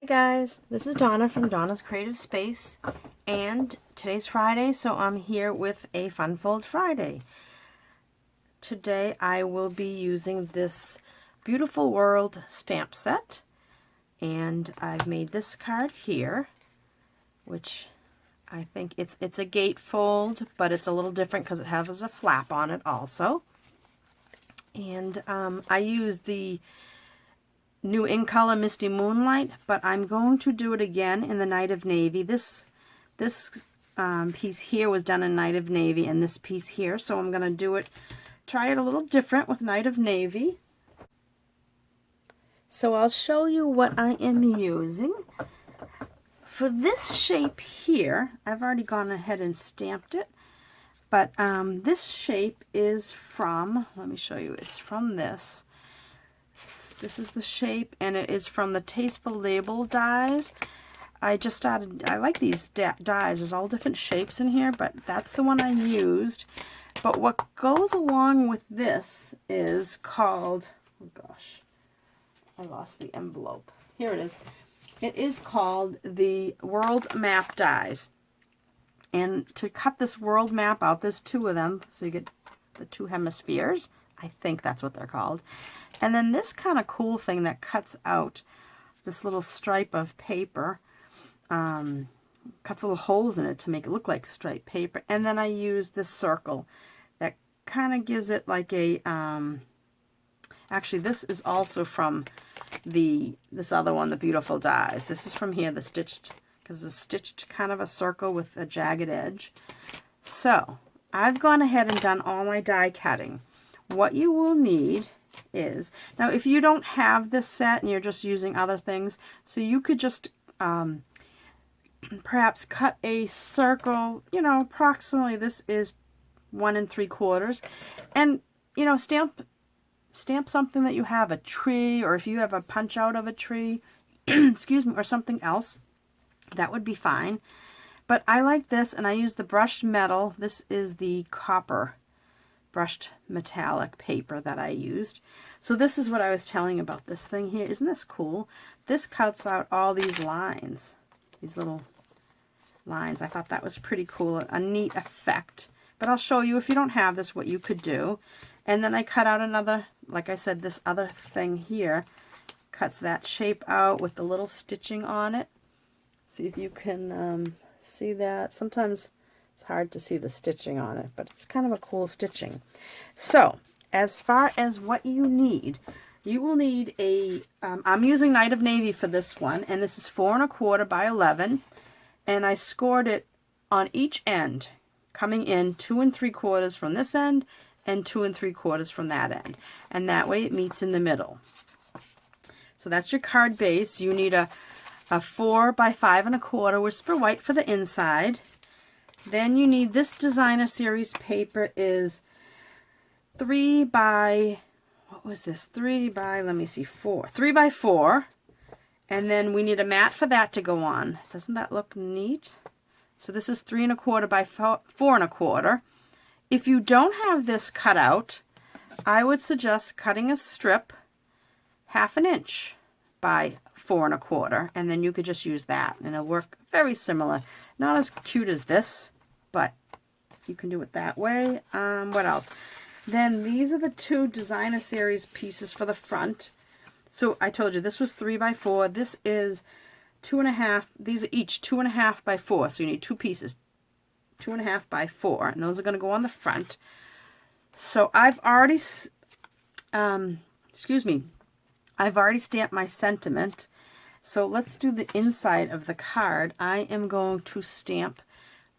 Guys, this is Donna from Donna's Creative Space, and today's Friday, so I'm here with a Fun Fold Friday. Today I will be using this Beautiful World stamp set, and I've made this card here, which I think it's a gatefold, but it's a little different because it has a flap on it also. And I used the new in color Misty Moonlight, but I'm going to do it again in the Night of Navy. This piece here was done in Night of Navy, and this piece here, so I'm going to try it a little different with Night of Navy. So I'll show you what I am using. For this shape here, I've already gone ahead and stamped it, but this shape is from, let me show you, it's from this. This is the shape, and it is from the Tasteful Label dies. I like these dies. There's all different shapes in here, but that's the one I used. But what goes along with this is called, oh gosh, I lost the envelope. Here it is. It is called the World Map dies. And to cut this world map out, there's two of them, so you get the two hemispheres. I think that's what they're called. And then this kind of cool thing that cuts out this little stripe of paper, cuts little holes in it to make it look like striped paper. And then I use this circle that kind of gives it like a, actually this is also from this other one, the Beautiful Dies. This is from here, the stitched, because it's a stitched kind of a circle with a jagged edge. So I've gone ahead and done all my die cutting. What you will need is, now if you don't have this set and you're just using other things, so you could just perhaps cut a circle, you know, approximately this is 1 3/4, and you know, stamp something that you have, a tree, or if you have a punch out of a tree, excuse me, or something else, that would be fine. But I like this, and I use the brushed metal. This is the copper brushed metallic paper that I used. So this is what I was telling about this thing here. Isn't this cool? This cuts out all these lines, these little lines. I thought that was pretty cool, a neat effect. But I'll show you, if you don't have this, what you could do. And then I cut out another, like I said, this other thing here cuts that shape out with the little stitching on it. See if you can see that. Sometimes it's hard to see the stitching on it, but it's kind of a cool stitching. So, as far as what you need, you will need a, I'm using Night of Navy for this one, and this is 4 1/4 by 11, and I scored it on each end, coming in 2 3/4 from this end, and 2 3/4 from that end, and that way it meets in the middle. So that's your card base. You need a 4 by 5 1/4 whisper white for the inside. Then you need this designer series paper is 3 by, what was this? 3 by, let me see, 4. 3 by 4. And then we need a mat for that to go on. Doesn't that look neat? So this is 3 1/4 by 4 1/4. If you don't have this cut out, I would suggest cutting a strip 1/2 inch by 4 1/4, and then you could just use that, and it'll work very similar. Not as cute as this, but you can do it that way. What else? Then these are the two designer series pieces for the front. So I told you this was 3 by 4. This is 2 1/2. These are each 2 1/2 by 4. So you need two pieces, 2 1/2 by 4, and those are going to go on the front. So I've already, excuse me, I've already stamped my sentiment. So let's do the inside of the card. I am going to stamp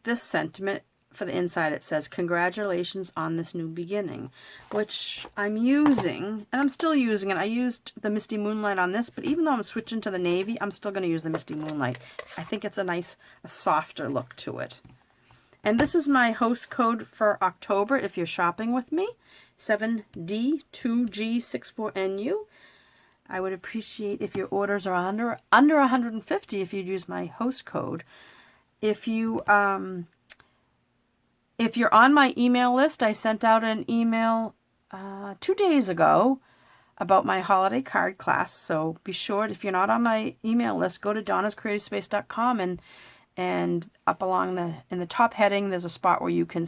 this sentiment. For the inside, it says, "Congratulations on this new beginning," which I'm using, and I'm still using it. I used the Misty Moonlight on this, but even though I'm switching to the navy, I'm still going to use the Misty Moonlight. I think it's a softer look to it. And this is my host code for October if you're shopping with me, 7D2G64NU. I would appreciate if your orders are under 150 if you'd use my host code. If you're on my email list, I sent out an email 2 days ago about my holiday card class. So be sure, if you're not on my email list, go to donnascreativespace.com, and up along in the top heading, there's a spot where you can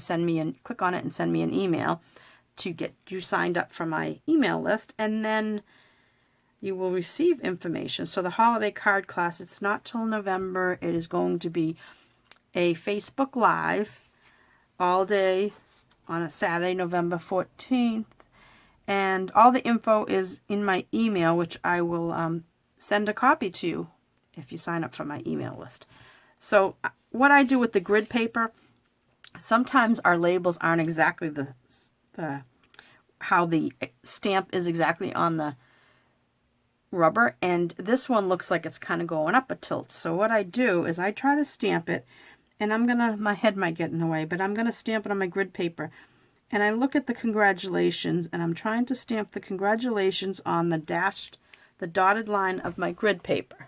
click on it and send me an email to get you signed up for my email list, and then you will receive information. So the holiday card class, it's not till November. It is going to be a Facebook Live all day on a Saturday, November 14th. And all the info is in my email, which I will send a copy to you if you sign up for my email list. So what I do with the grid paper, sometimes our labels aren't exactly how the stamp is exactly on the rubber, and this one looks like it's kind of going up a tilt. So what I do is I try to stamp it, and my head might get in the way, but I'm gonna stamp it on my grid paper, and I look at the congratulations, and I'm trying to stamp the congratulations on the dotted line of my grid paper.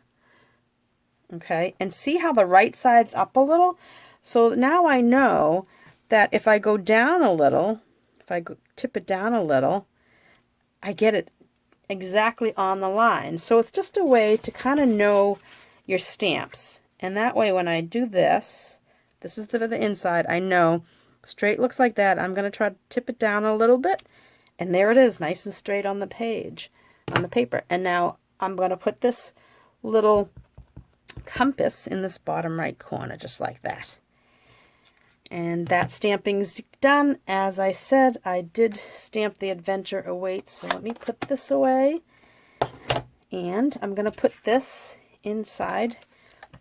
Okay, and see how the right side's up a little? So now I know that if I go down a little, tip it down a little, I get it exactly on the line. So it's just a way to kind of know your stamps, and that way when I do this is the inside, I know straight looks like that. I'm going to try to tip it down a little bit, and there it is, nice and straight on the page, on the paper. And now I'm going to put this little compass in this bottom right corner, just like that. And that stamping's done. As I said, I did stamp The Adventure Awaits, so let me put this away. And I'm going to put this inside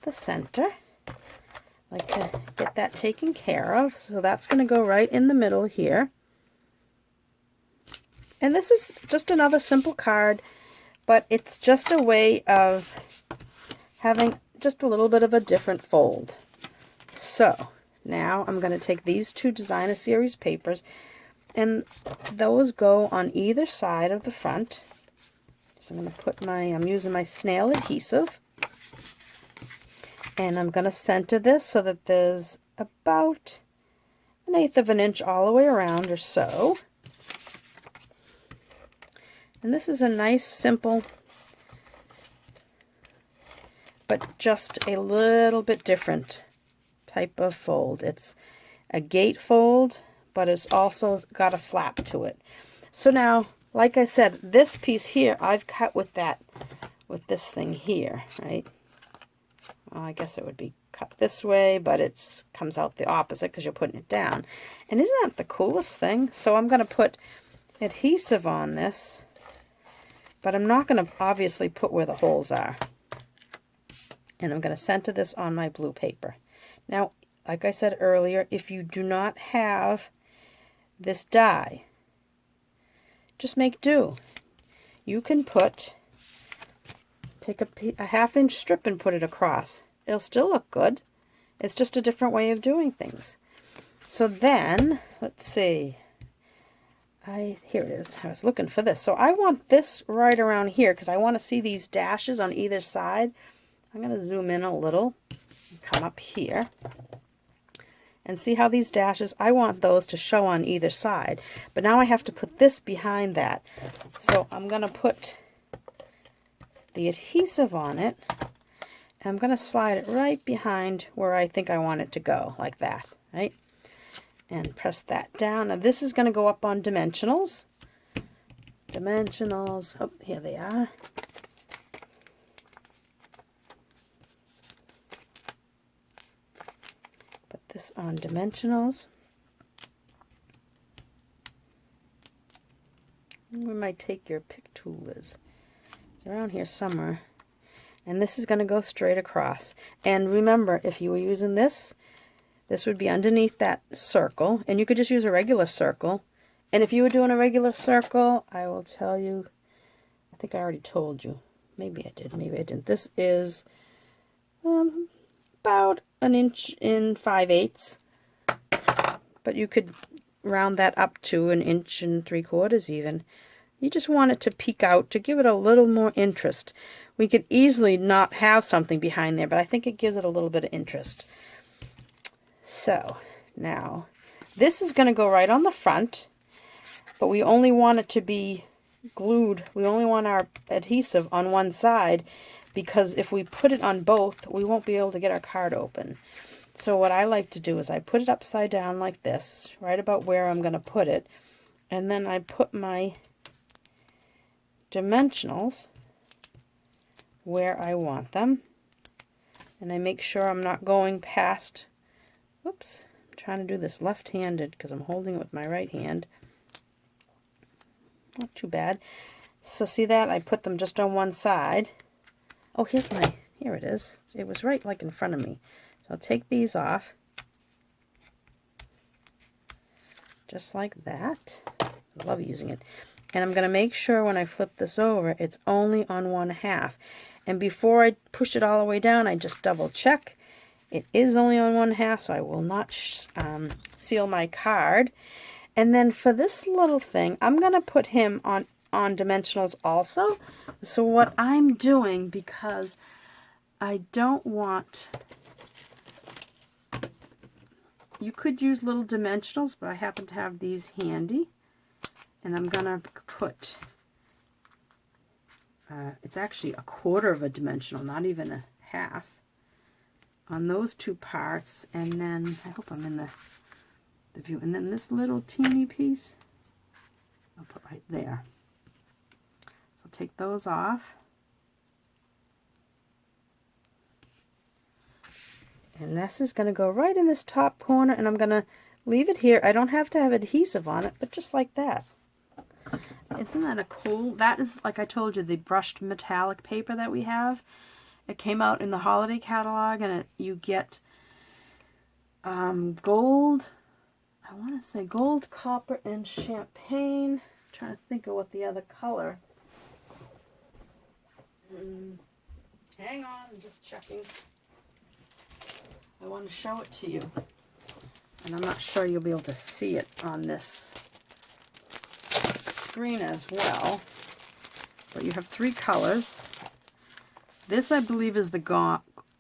the center. I like to get that taken care of. So that's going to go right in the middle here. And this is just another simple card, but it's just a way of having just a little bit of a different fold. So now I'm going to take these two Designer Series papers, and those go on either side of the front. So I'm going to put I'm using my snail adhesive, and I'm going to center this so that there's about 1/8 of an inch all the way around or so. And this is a nice, simple, but just a little bit different type of fold. It's a gate fold, but it's also got a flap to it. So now, like I said, this piece here I've cut with this thing here, right? Well, I guess it would be cut this way, but it comes out the opposite because you're putting it down. And isn't that the coolest thing? So I'm going to put adhesive on this, but I'm not going to obviously put where the holes are. And I'm going to center this on my blue paper. Now, like I said earlier, if you do not have this die, just make do. You can take a 1/2 inch strip and put it across. It'll still look good. It's just a different way of doing things. So then, let's see. Here it is. I was looking for this. So I want this right around here because I want to see these dashes on either side. I'm going to zoom in a little, come up here, and see how these dashes, I want those to show on either side. But now I have to put this behind that. So I'm going to put the adhesive on it, and I'm going to slide it right behind where I think I want it to go, like that, right? And press that down. Now this is going to go up on dimensionals. Dimensionals, oh, here they are. This on dimensionals. Where my take your pick tool is. It's around here somewhere. And this is going to go straight across. And remember, if you were using this would be underneath that circle, and you could just use a regular circle. And if you were doing a regular circle, I will tell you, I think I already told you. Maybe I did, maybe I didn't. This is about 1 inch in 5/8, but you could round that up to 1 3/4 inches even. You just want it to peek out to give it a little more interest. We could easily not have something behind there, but I think it gives it a little bit of interest. So now this is going to go right on the front, but we only want it to be glued. We only want our adhesive on one side, because if we put it on both, we won't be able to get our card open. So what I like to do is I put it upside down like this, right about where I'm going to put it, and then I put my dimensionals where I want them, and I make sure I'm not going past, whoops, I'm trying to do this left-handed because I'm holding it with my right hand. Not too bad. So see that? I put them just on one side. Oh, here it is. It was right like in front of me. So I'll take these off. Just like that. I love using it. And I'm going to make sure when I flip this over, it's only on one half. And before I push it all the way down, I just double check. It is only on one half, so I will not seal my card. And then for this little thing, I'm going to put him on dimensionals also. So what I'm doing, because I don't want, you could use little dimensionals, but I happen to have these handy. And I'm going to put, it's actually a quarter of a dimensional, not even a half, on those two parts. And then, I hope I'm in the view. And then this little teeny piece, I'll put right there. So take those off. And this is going to go right in this top corner, and I'm going to leave it here. I don't have to have adhesive on it, but just like that. Isn't that a cool? That is, like I told you, the brushed metallic paper that we have. It came out in the holiday catalog, and you get gold. I want to say gold, copper, and champagne. I'm trying to think of what the other color. Hang on, I'm just checking. I want to show it to you. And I'm not sure you'll be able to see it on this screen as well. But you have three colors. This, I believe, is the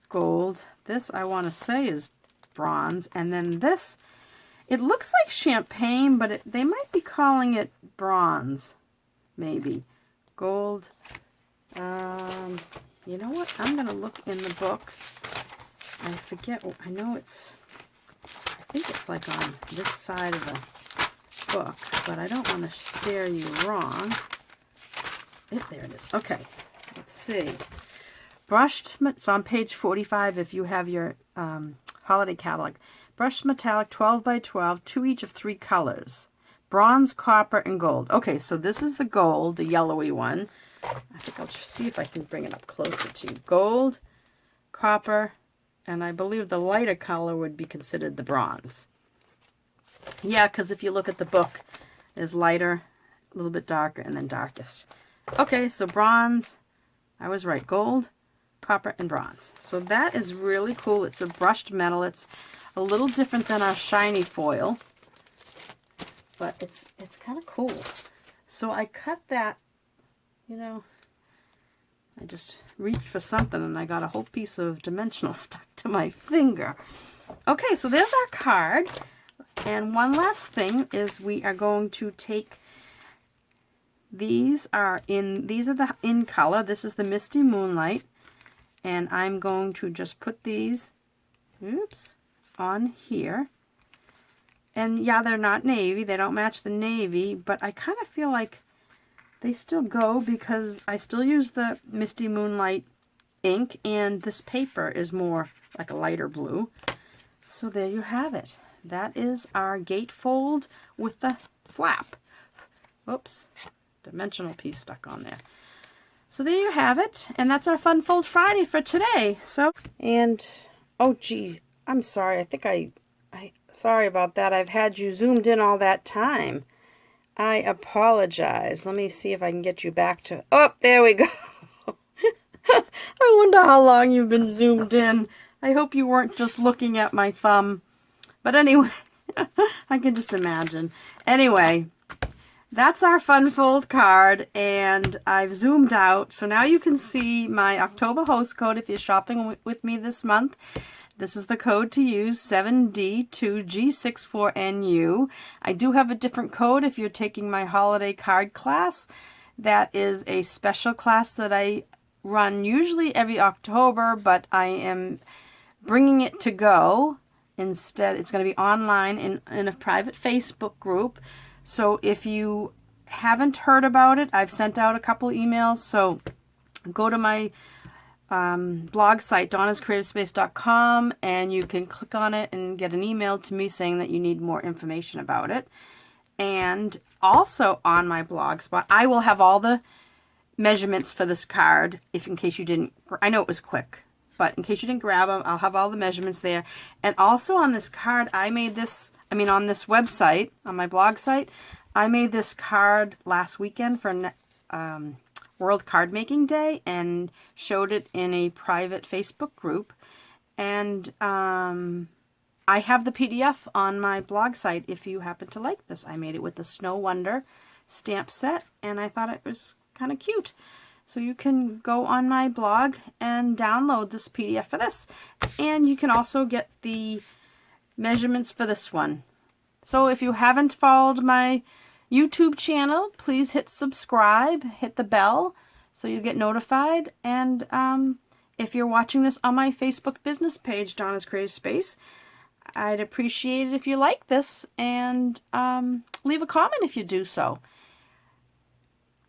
gold. This, I want to say, is bronze. And then this, it looks like champagne, but they might be calling it bronze, maybe. Gold. You know what? I'm going to look in the book. I forget. I know it's, I think it's like on this side of the book, but I don't want to scare you wrong. There it is. Okay. Let's see. Brushed, it's on page 45 if you have your holiday catalog. Brushed metallic 12 by 12, two each of three colors. Bronze, copper, and gold. Okay, so this is the gold, the yellowy one. I think I'll see if I can bring it up closer to you. Gold, copper, and I believe the lighter color would be considered the bronze. Yeah, because if you look at the book, there's lighter, a little bit darker, and then darkest. Okay, so bronze, I was right, gold, copper, and bronze. So that is really cool. It's a brushed metal. It's a little different than our shiny foil, but it's kind of cool. So I cut that, you know, I just reached for something and I got a whole piece of dimensional stuck to my finger. Okay, so there's our card. And one last thing is we are going to take, these are the in color. This is the Misty Moonlight. And I'm going to just put these, oops, on here. And yeah, they're not navy. They don't match the navy, but I kind of feel like they still go because I still use the Misty Moonlight ink, and this paper is more like a lighter blue. So there you have it. That is our gatefold with the flap. Oops, dimensional piece stuck on there. So there you have it, and that's our Fun Fold Friday for today. So, and, oh geez, I'm sorry. I think sorry about that. I've had you zoomed in all that time. I apologize. Let me see if I can get you back to, oh, there we go. I wonder how long you've been zoomed in. I hope you weren't just looking at my thumb. But anyway, I can just imagine. Anyway, that's our Fun Fold card, and I've zoomed out. So now you can see my October host code if you're shopping with me this month. This is the code to use, 7D2G64NU. I do have a different code if you're taking my holiday card class. That is a special class that I run usually every October, but I am bringing it to go. Instead, it's going to be online in a private Facebook group. So if you haven't heard about it, I've sent out a couple of emails. So go to my blog site, donnascreativespace.com, and you can click on it and get an email to me saying that you need more information about it. And also on my blog spot, I will have all the measurements for this card, if in case you didn't, I know it was quick, but in case you didn't grab them, I'll have all the measurements there. And also on this card, I made this, on this website, on my blog site, I made this card last weekend for World Card Making Day and showed it in a private Facebook group. And I have the PDF on my blog site if you happen to like this. I made it with the Snow Wonder stamp set, and I thought it was kind of cute. So you can go on my blog and download this PDF for this. And you can also get the measurements for this one. So if you haven't followed my YouTube channel, please hit subscribe, hit the bell so you get notified. And if you're watching this on my Facebook business page, Donna's Creative Space, I'd appreciate it if you like this, and leave a comment if you do so.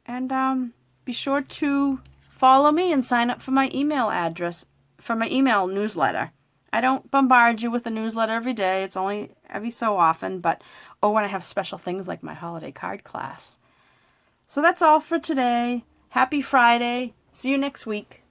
And be sure to follow me and sign up for my email address, for my email newsletter. I don't bombard you with a newsletter every day. It's only every so often, or when I have special things like my holiday card class. So that's all for today. Happy Friday. See you next week.